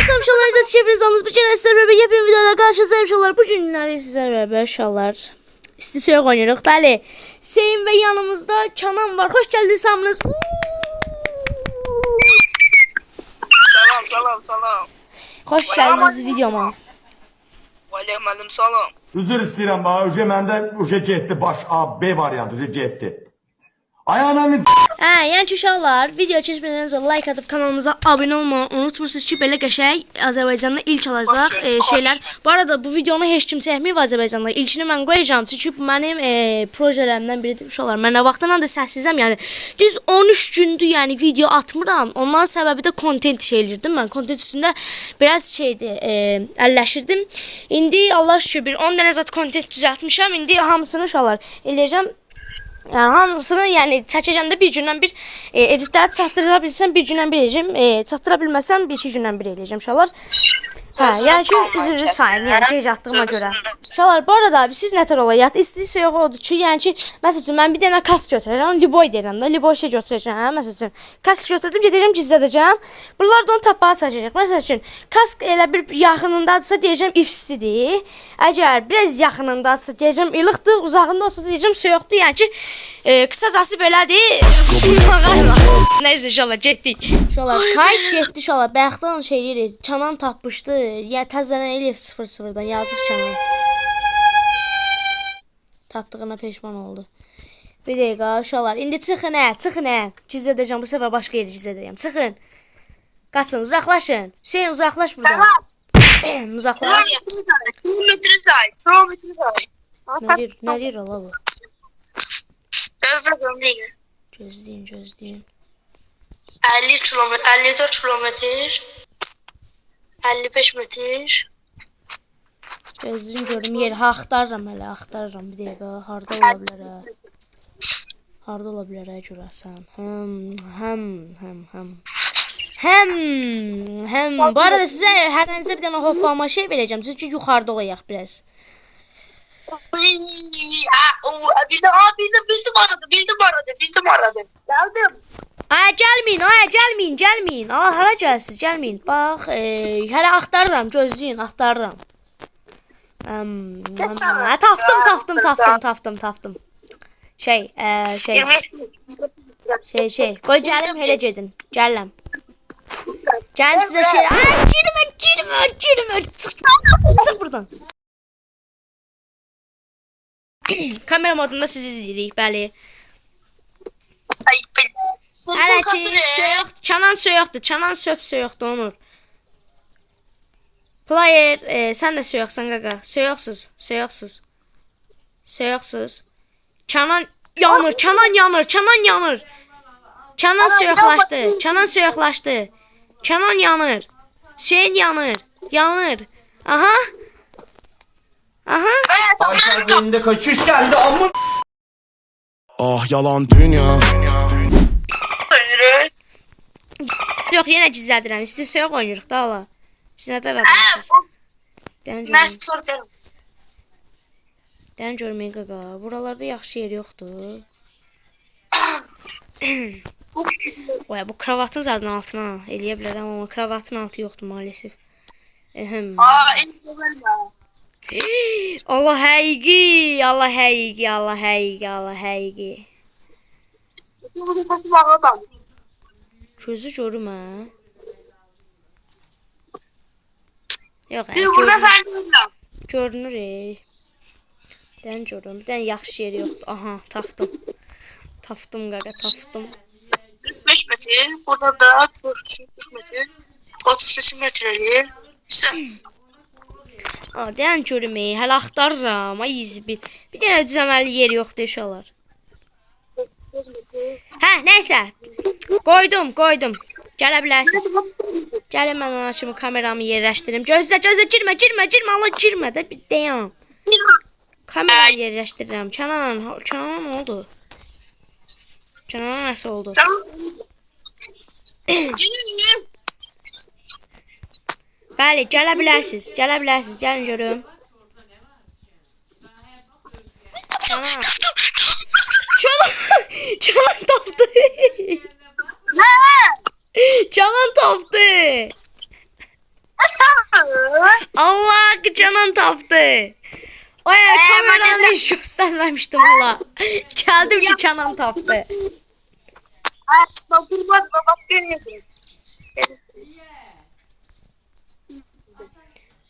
Samşalar siz şefiniz alınız. Bu gün sizlerle beraber yepyeni videoda karşınızdayım inşallah. Bu günləri sizlerle beraber inşallah istisoya oynayırıq. Bəli, Hüseyin ve yanımızda Canan var. Hoş geldiniz hamınız. Salam. Hoş geldiniz videoma. Aleyküm salam. Üzr istəyirəm bax, öcə məndən öcə getdi baş A, B variantı öcə getdi. Ayağına Yəni ki uşaqlar, video keçmədən öncə like atıb kanalımıza abunə olmayı unutmursunuz ki, belə qəşəng Azərbaycanda ilk alacaq şeylər. Bu arada bu videonu heç kim çəkməyib Azərbaycanda. İlkini mən qoyacağam çünki bu mənim projələrimdən biridir uşaqlar. Mən nə vaxtdan da səssizəm, yəni düz 13 gündür yəni video atmıram. Onların səbəbi də content şeylərdim mən. Content üstündə biraz şeydi, əlləşirdim. İndi Allah şükür bir 10 dənə zət content düzəltmişəm. İndi hamısını uşaqlar eləyəcəm. Yani hamısını yani çəkəcəm də bir gündən bir editləri çatdıra bilsəm bir gündən bir eləyəcəm. Çatdıra bilməsəm bir iki gündən bir eləyəcəm uşaqlar. Hə, yəni ki üzrlü sayın, yəni gec atdığıma görə. Uşaqlar bu arada abi siz nətər olayat? İstəyirsə yox odur ki, yəni ki məsələn mən bir dənə kask götürəcəm, Liboy deyirəm də, Liboy şey götürəcəm, hə, məsələn kask götürdüm, gedəcəm gizlədəcəm. Bunlar da onu tapmağa çalışacaq. Məsələn, kask elə bir yaxınındadırsa deyəcəm ipsidir. Əgər biraz yaxınındadırsa deyəcəm ilıqdır, uzağında olsa deyəcəm soyuqdur. Yəni ki qısacası belədir. Nəysə inşallah getdik. Uşaqlar kayıt getdi uşaqlar. Bayaqdan şey deyir, Canan tapmışdı. Ya təzələn eləyir 0-0-dan yazıq Canan. Tapdığına peşman oldu. Bir dəqiqə uşaqlar. İndi çıxın çıxın. Gizlədəcəm bu səfər başqa yeri gizlədəcəm. Çıxın. Qaçın, uzaqlaşın. Hüseyin uzaqlaş buradan. Uzaklaş. Kilometre say. Nə deyir ola bu? Gözləyin. 50 kilometre, 54 kilometre, 55 metre. Gözləyin görüm yer. Axtarıram hələ, axtarıram. Bir dəqiqə. Harda ola bilər hə? Harda ola bilər hə görəsən? Həm. Bu arada sizə hər hansı bir dənə hoppama şey verəcəm. Siz ki yuxarıda olayaq biraz. Bizim aradı. Geldim. Gəlməyin. Hara gəlsiz? Gəlməyin. Bax, hələ axtarıram, gözləyin, axtarıram. Tapdım. Şey. Qoy gəlim elə gedin. Gələm sizə şey. Girmə. Çıx buradan. Kamera modunda sizi izləyirik, bəli. Hələ ki soyuq, Canan soyuqdur. Canan soyuqdur Onur. Player, sən də soyuqsan qaqa. Soyuqsuz. Canan yanır. Canan soyuqlaşdı. Canan yanır. Hüseyin yanır. Aha. Ayşə'nin kaçış geldi amma. Ah yalan dünya. Yox, yenə gizlədirəm. İstəyirsə yox oynayırıq da hala. Siz nə tərəfdəsiniz? Dən görməyin qaqa. Buralarda yaxşı yer yoxdur. Oya bu kravatın zadın altına eləyə bilərəm amma kravatın altı yoxdur maalesef. Allah həqiqi. Gözü görüm hə. Yox, görünür Dən görüm. Dən yaxşı yer yoxdur. Aha, tapdım. Tapdım qaqa. 45 metre. Buradan da 43 metre. 38 metre. Dən görüm hələ axtarıram. Ay bir dənə düzəməli yer yoxdur uşaqlar. Hə, nəysə. Qoydum. Gələ bilərsiniz. Gəlin mən ona şimdi kameramı yerləşdirim. Gözlə, girmə. Allah girmə də bir dayan. Kameramı yerləşdirirəm. Canan nə oldu? Canan nəsə oldu? Bəli, gələ bilərsiniz. Gəlin görüm. Canan tapdı. Canan tapdı. Allah Canan tapdı. Ay kameranı hiç göstermemiştim valla. Geldim ki Canan tapdı. Durmaz babam geliyor.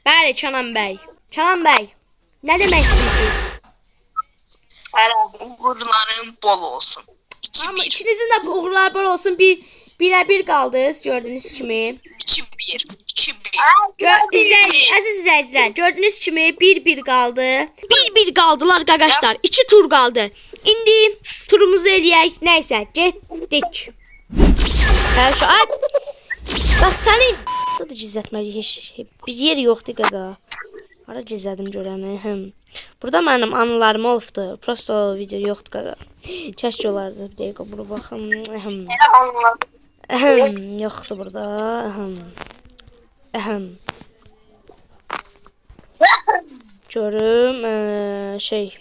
Bəli Canan bəy. Canan bəy. Nə demək istəyirsiniz? Uğurların bol olsun. Amma ikinizin də uğurlar bol olsun. Bir qaldınız gördüyünüz kimi. 2-1. 2-1. Əziz izləyicilər, gördüyünüz kimi 1-1 qaldı. 1-1 qaldılar qardaşlar. 2 tur qaldı. İndi turumuzu eləyək. Nəysə, getdik. Hər şey. Bax səni da gizlətməli heç bir yer yoxdur qaqa. Hara gizlədim görəni. Burada mənim anılarım olubdu. Prosto o video yoxdur qaqa. Keşke olardı. Bir dəqiqə bura baxım. Yoxdur burada. Görüm şey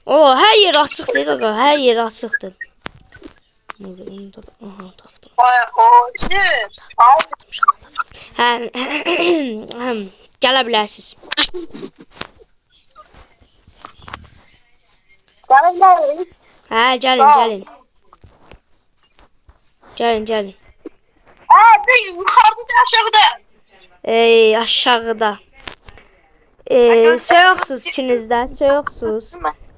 O her yer açıqdır qaqa, hər yer açıqdır. Aha, tapdım. Gələ bilərsiniz. Hə, gəlin. Gəlin. Yukarıda da aşağıda. Aşağıda. Soyuqsuz ikinizdə, soyuqsuz.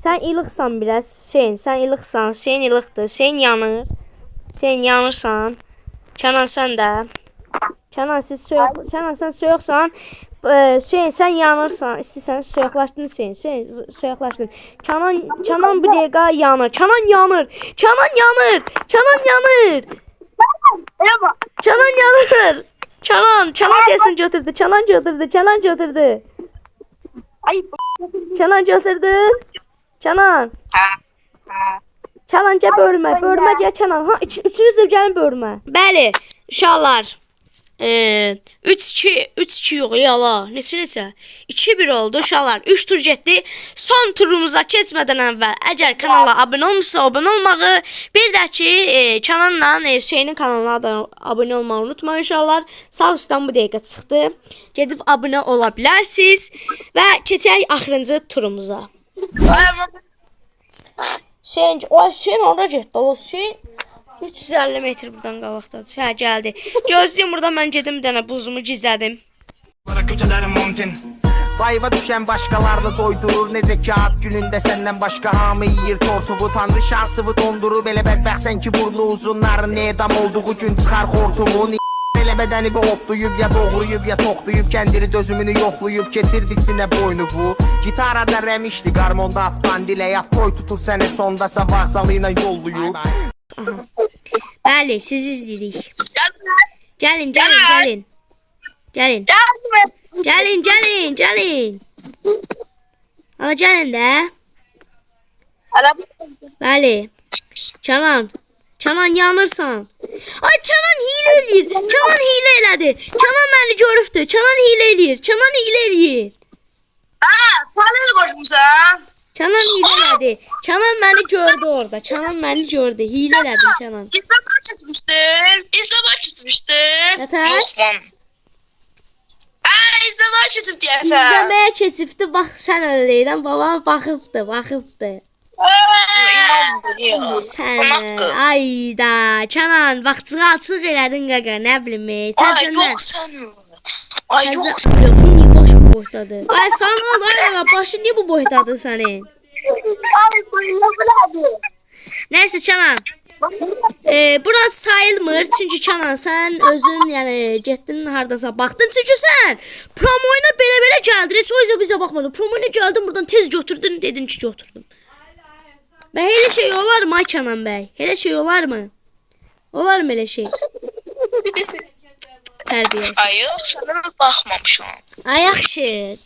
Sən ilıqsan biraz, sən ilıqsan, Hüseyin ilıqdır, Hüseyin yanır. Hüseyin yanırsan. Canan sən də. Canan sən soyuqsan. Hüseyin sən yanırsan, istəyirsən soyuqlaşdın Hüseyin, soyuqlaşdın. Canan bir dəqiqə yanır. Canan yanır. Canan desin götürdü. Canan götürdü. Ay. Canan götürdün. Canan gəl bölmə gəl Canan. Ha, üçünüz də gəlin bölmə. Bəli, uşaqlar. 3-2 yox yala. Neçə? 2-1 oldu uşaqlar. 3 tur getdi. Son turumuza keçmədən əvvəl əgər kanala abunə olmusunuzsa abunə olmağı, bir də ki Cananla Hüseynin kanalına da abunə olmağı unutmayın uşaqlar. Sağ üstdən bu dəqiqə çıxdı. Gedib abunə ola bilərsiniz və keçək axırıncı turumuza. Hüseyin orada getdi. Hüseyin 350 metr buradan qabaqdadır. Hə, gəldi. Gözləyim burada mən gedim bir dənə buzumu gizlədim. Bayva düşen başkalarını doydurur. Necə ki ad günündə səndən başqa hamı yiyir tortumu. Tanrı şansıvı dondurur. Belə bədbəxtsən ki burnu uzunların ne edam olduğu gün çıxar xortumun. Belə bədəni bir hoplayıb ya doğrayıb ya toxlayıb. Kəndiri dözümünü yoxlayıb keçirdi içinə boynu bu. Gitarada rəmişdi, qarmonda aftan dilə. Yat toy tutur səni sondasa vağzalı ilə yolluyub. Bəli, siz izləyirik. Gəlin. Ala gəlin də. Bəli. Canan yanırsan. Ay Canan hile eləyir. Canan hile elədi. Canan məni görübdü. Canan hile eləyir. Panel koşmuşsan. Canan hile elədi. Canan məni gördü orada. Hile elədim Canan. İzleme açmıştın. Nətər? İzleme açmıştın diyəsən. İzləməyə keçibdi. Bax sən öyle deyilən. Babam baxıbdı. Sən ayda Canan vaxtını açıq elədin qaqa, nə bilim təzəndən. Ay yok. Bu niyə başı bu boydadır? Ay sana oldu ay qaqa, başı niyə bu boydadır sənin? Nəysə Canan, bura sayılmır çünki Canan sən özün yəni getdin hardasa baxdın çünki sən promoyuna belə gəldin, heç o yüzden bizə baxmadın. Promoyuna gəldin buradan tez götürdün, dedin ki götürdüm. Və elə şey olar mı Canan bəy? Elə şey olar mı? Olar mı elə şey? Tərbiyəsiz. Ay yok, sana bakmamışım. Ay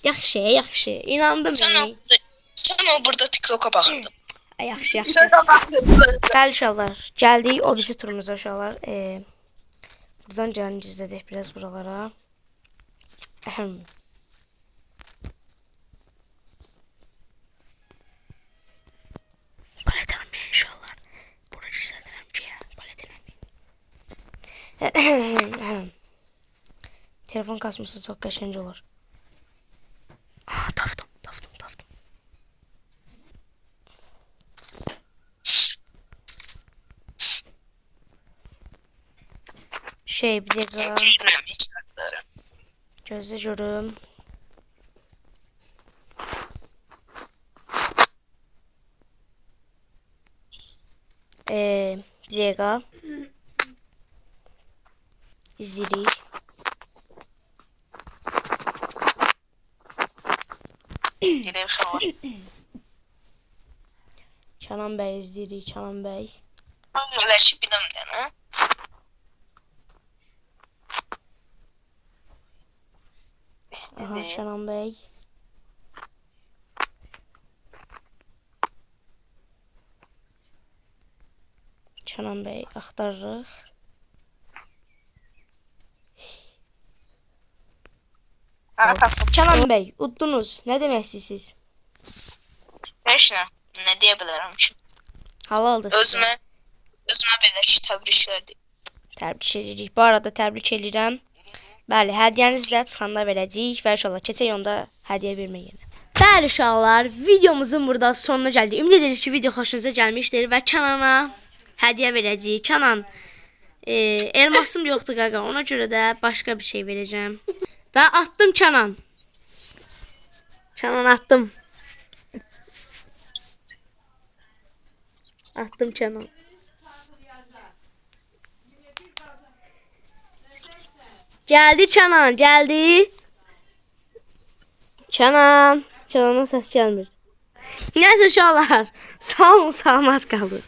yaxşı. İnandım mən. Sen o burada TikTok'a baktın. Ay yaxşı. Bəli uşaqlar, gəldik o birisi turumuza uşaqlar. Buradan canı gizlədik biraz buralara. Telefon kasması çok qəşəng olur. Tapdım. Bir dakika. Bilmirəm heç vaxtları. Gözlə görüm. Bir dakika. İzledik. Gedək uşaqlar. Canan Bey izledik. Canan Bey. Öləşib bir dənə. Aha Canan Bey. Canan Bey axtarırıq. Ha, tapdım. Canan Bey, uddunuz. Nə demək istəyirsiniz? Heç nə. Nə deyə bilərəm ki? Halaldır sizə. Özümə belə ki, təbriklər deyim. Təbrik edirik. Bu arada təbrik edirəm. Bəli, hədiyyənizi də çıxanda verəcəyik və inşallah keçək onda hədiyyə verməyə. Bəli uşaqlar, videomuzun burada sonuna gəldik. Ümid edirik ki, video xoşunuza gəlmişdir və Kənana hədiyyə verəcəyik. Kənan, elmasım yoxdur qaqa, ona görə də başqa bir şey verəcəm. Və attım Kənan. Kənan attım. Attım Kənan. Geldi Canan, geldi. Canan. Canan'ın səs gəlmir. Neyse uşaqlar, sağ olun, salamat qalın.